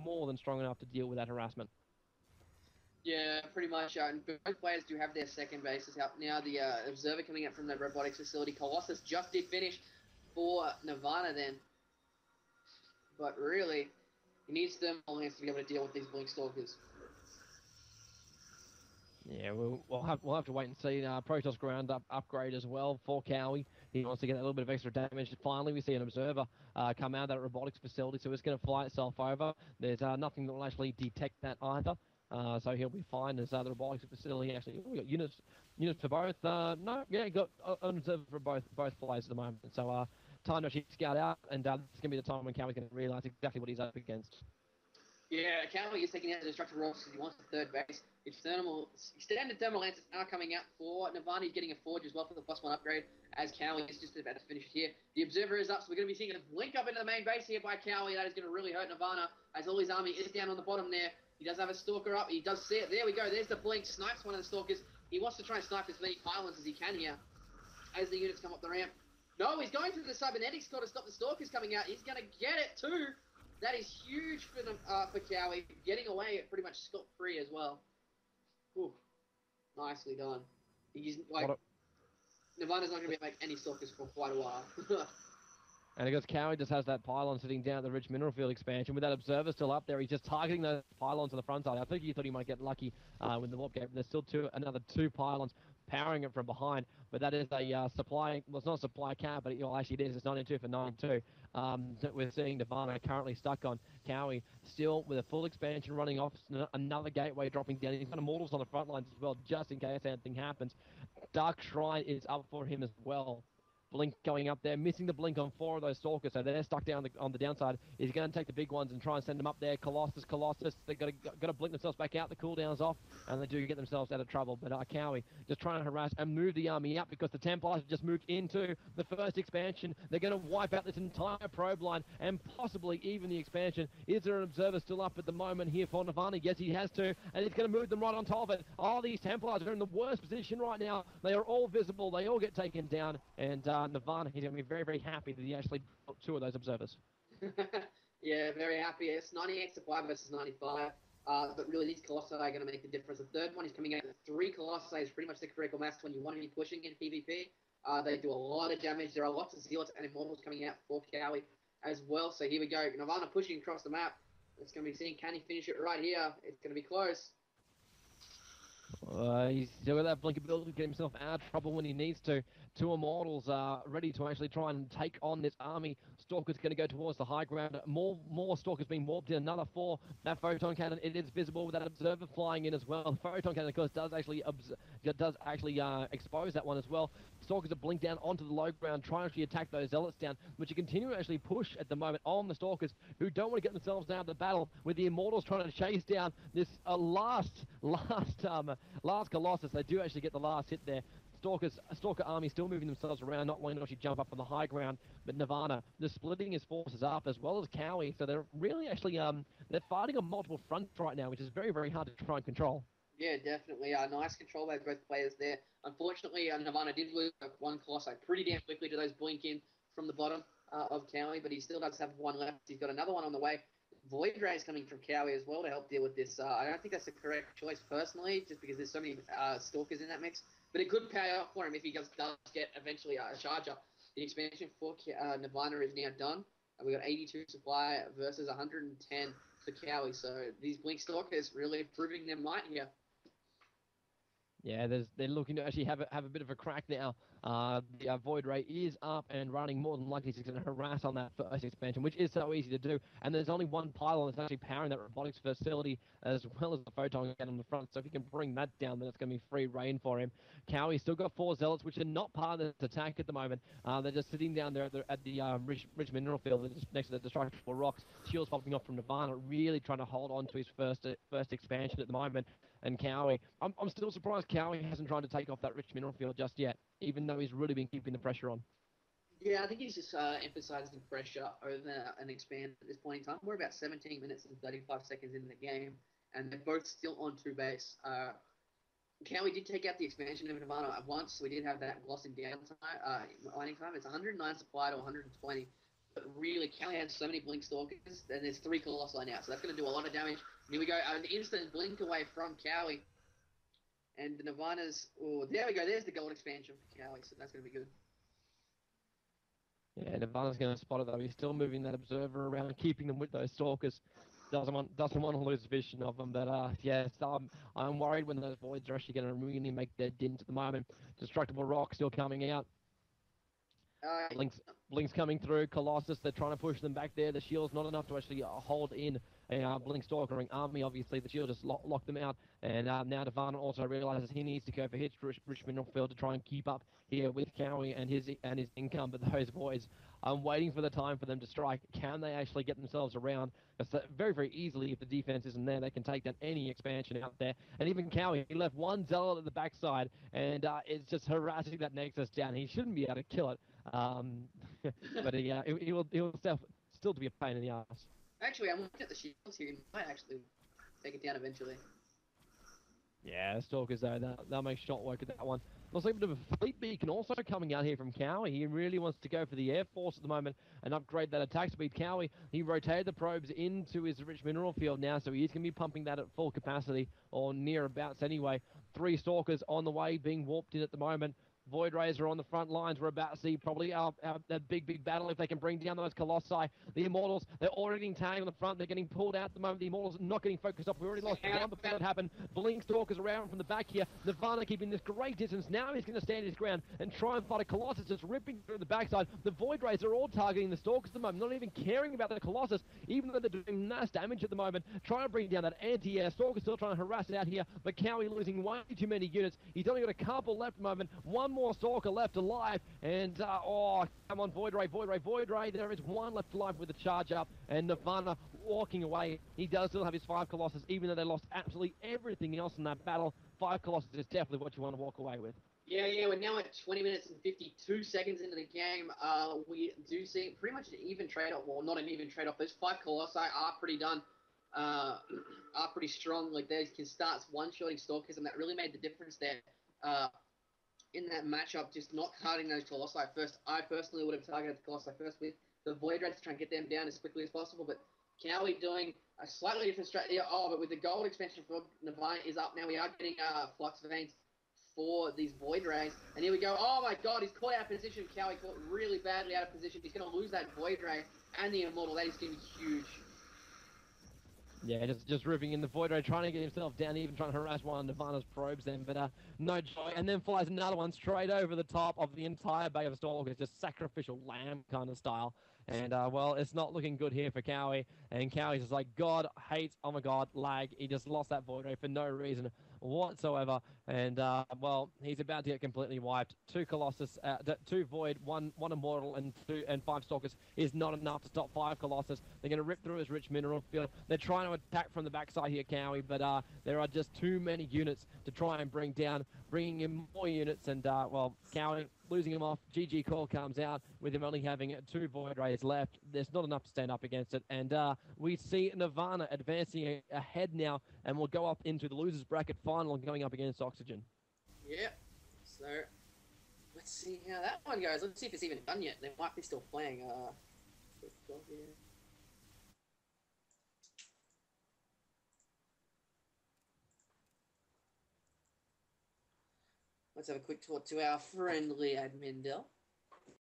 more than strong enough to deal with that harassment. Yeah, pretty much. And both players do have their second bases out now. The observer coming out from the robotics facility, Colossus, just did finish for Nirvana then. But really, he needs thermal hands to be able to deal with these blink stalkers. Yeah, we'll have to wait and see. Protoss ground upgrade as well for Cowie. He wants to get a little bit of extra damage. Finally, we see an observer come out of that robotics facility, so it's going to fly itself over. There's nothing that will actually detect that either. So he'll be fine as the robotics facility actually. We got units for both. No, yeah, got an observer for both players at the moment. So time to actually scout out, and this is going to be the time when Cowie's going to realise exactly what he's up against. Yeah, Cowie is taking out the destructive rocks because he wants the third base. His extended thermal lances are coming out for Nirvana. He's getting a forge as well for the +1 upgrade as Cowie is just about to finish it here. The observer is up, so we're going to be seeing a blink up into the main base here by Cowie. That is going to really hurt Nirvana as all his army is down on the bottom there. He does have a stalker up. He does see it. There we go. There's the blink. Snipes one of the stalkers. He wants to try and snipe as many pylons as he can here as the units come up the ramp. No, he's going through the cybernetics core to stop the stalkers coming out. He's going to get it too. That is huge for Cowie, getting away pretty much scot-free as well. Ooh, nicely done. He's like, Nirvana's not going to be like any stalkers for quite a while. And because Cowie just has that pylon sitting down at the rich mineral field expansion, with that observer still up there, he's just targeting those pylons on the front side. I think he thought he might get lucky with the warp gate, but there's still another two pylons powering it from behind. But that is a supply, well, it's not a supply cap, but actually it is. It's 92 for 92. That we're seeing Nirvana currently stuck on. Cowie still with a full expansion running off, another gateway dropping down. He's got immortals on the front lines as well, just in case anything happens. Dark Shrine is up for him as well. Blink going up there, missing the blink on 4 of those stalkers, so they're stuck down on the downside. He's going to take the big ones and try and send them up there. Colossus, they've got to blink themselves back out. The cooldown's off, and they do get themselves out of trouble. But Cowie just trying to harass and move the army up because the Templars have just moved into the first expansion. They're going to wipe out this entire probe line and possibly even the expansion. Is there an observer still up at the moment here for Nirvana? Yes, he has to, and he's going to move them right on top of it. All these Templars are in the worst position right now. They are all visible. They all get taken down, and Nirvana, he's going to be very, very happy that he actually put 2 of those observers. Yeah, very happy. It's 98 supply versus 95. But really, these Colossi are going to make the difference. The third one is coming out with 3 Colossi is pretty much the critical mass when you want to be pushing in PvP. They do a lot of damage. There are lots of Zealots and Immortals coming out for Cowie as well. So here we go. Nirvana pushing across the map. It's going to be seeing, can he finish it right here? It's going to be close. He's still got that blink ability to get himself out of trouble when he needs to. 2 Immortals are ready to actually try and take on this army. Stalker's going to go towards the high ground. More Stalkers being warped in. Another 4. That Photon Cannon, it is visible with that Observer flying in as well. The Photon Cannon, of course, does actually expose that one as well. Stalkers are blinked down onto the low ground, trying to actually attack those Zealots down, which you continue to actually push at the moment on the Stalkers, who don't want to get themselves out of the battle, with the Immortals trying to chase down this last Colossus. They do actually get the last hit there. Stalker army still moving themselves around, not wanting to actually jump up on the high ground, but Nirvana, they're splitting his forces up, as well as Cowie, so they're really actually, they're fighting on multiple fronts right now, which is very, very hard to try and control. Yeah, definitely. Nice control by both players there. Unfortunately, Nirvana did lose 1 Colossi pretty damn quickly to those blink in from the bottom of Cowie, but he still does have 1 left. He's got another one on the way. Void Ray is coming from Cowie as well to help deal with this. I don't think that's the correct choice personally, just because there's so many Stalkers in that mix. But it could pay off for him if he does get eventually a Charger. The expansion for Nirvana is now done. We've got 82 supply versus 110 for Cowie. So these Blink Stalkers really proving their might here. Yeah, they're looking to actually have a bit of a crack now. The Void Ray is up and running, more than likely. He's going to harass on that first expansion, which is so easy to do. And there's only 1 pylon that's actually powering that robotics facility, as well as the Photon Cannon on the front. So if he can bring that down, then it's going to be free reign for him. Cowie's still got 4 Zealots, which are not part of this attack at the moment. They're just sitting down there at the rich mineral field, just next to the destructible rocks. Shields popping off from Nirvana, really trying to hold on to his first expansion at the moment. And Cowie, I'm still surprised Cowie hasn't tried to take off that rich mineral field just yet, even though he's really been keeping the pressure on. Yeah, I think he's just emphasizing pressure over an expand at this point in time. We're about 17 minutes and 35 seconds in the game, and they're both still on 2 base. Cowie did take out the expansion of Nirvana at once, so we did have that loss in downtime, mining time. It's 109 supply to 120 but really, Callie has so many Blink Stalkers, and there's 3 Colossi now, so that's going to do a lot of damage. Here we go, an instant Blink away from Cowie. And Nirvana's... Oh, there we go, there's the gold expansion for Cowie, so that's going to be good. Yeah, Nirvana's going to spot it, though. He's still moving that Observer around, keeping them with those Stalkers. Doesn't want to lose vision of them, but yeah, so I'm worried when those Voids are actually going to really make their dint at the moment. Destructible Rock still coming out. Blink's coming through. Colossus, they're trying to push them back there. The shield's not enough to actually hold in a Blink Stalkering army. Obviously, the shield just locked them out. And now Nirvana also realizes he needs to go for hits Rich Mineral Field to try and keep up here with Cowie and his income. But those boys, I'm waiting for the time for them to strike. Can they actually get themselves around? Because very, very easily, if the defense isn't there, they can take down any expansion out there. And even Cowie, he left one Zealot at the backside, and it's just harassing that Nexus down. He shouldn't be able to kill it. But he will still to be a pain in the ass. Actually, I'm looking at the shields here. He might actually take it down eventually. Yeah, Stalkers though, they'll make shot work at that one. Looks like a bit of a fleet beacon also coming out here from Cowie. He really wants to go for the Air Force at the moment and upgrade that attack speed. Cowie, he rotated the probes into his rich mineral field now, so he's going to be pumping that at full capacity, or nearabouts anyway. 3 Stalkers on the way, being warped in at the moment. Void Rays are on the front lines. We're about to see probably that big battle if they can bring down those Colossi. The Immortals, they're already getting tagged on the front. They're getting pulled out at the moment. The Immortals are not getting focused up. We already lost one before that happened. Blink Stalkers around from the back here. Nirvana keeping this great distance. Now he's going to stand his ground and try and fight a Colossus just ripping through the backside. The Void Rays are all targeting the Stalkers at the moment, not even caring about the Colossus, even though they're doing mass damage at the moment. Trying to bring down that anti-air. Stalkers still trying to harass it out here, but Cowie losing way too many units. He's only got a couple left at the moment. One more Stalker left alive, and oh, come on, Void Ray. There is one left alive with the charge up, and Nirvana walking away. He does still have his 5 Colossus, even though they lost absolutely everything else in that battle. 5 Colossus is definitely what you want to walk away with. Yeah, we're now at 20 minutes and 52 seconds into the game. We do see pretty much an even trade-off. Well, not an even trade-off. Those 5 Colossi are pretty done. Are pretty strong. Like, they can start one-shotting Stalkers, and that really made the difference there. In that matchup, just not cutting those Colossi first. I personally would have targeted the Colossi first with the Void Rays to try and get them down as quickly as possible, but Cowie doing a slightly different strategy. Oh, but with the gold expansion for Nirvana is up now, we are getting Flux Veins for these Void Rays. And here we go. Oh my god, he's caught out of position. Cowie caught really badly out of position. He's going to lose that Void Ray and the Immortal. That is going to be huge. Yeah, just ripping in the Void Ray, trying to get himself down, even trying to harass one of Nirvana's probes then, but no joy. And then flies another one straight over the top of the entire Bay of Stalkers, just sacrificial lamb kind of style. And, well, it's not looking good here for Cowie. And Cowie's just like, God hates, oh my god, lag. He just lost that Void Ray for no reason whatsoever. And, well, he's about to get completely wiped. 2 Colossus, 2 Void, 1 Immortal, and 5 Stalkers is not enough to stop 5 Colossus. They're going to rip through his rich mineral field. They're trying to attack from the backside here, Cowie, but there are just too many units to try and bring down, bringing in more units, and, well, Cowie losing him off. GG call comes out with him only having 2 Void Rays left. There's not enough to stand up against it, and we see Nirvana advancing ahead now, and will go up into the losers bracket final and going up against Oxygen. Yeah, so let's see how that one goes. Let's see if it's even done yet. They might be still playing. Let's have a quick talk to our friendly admin, Del.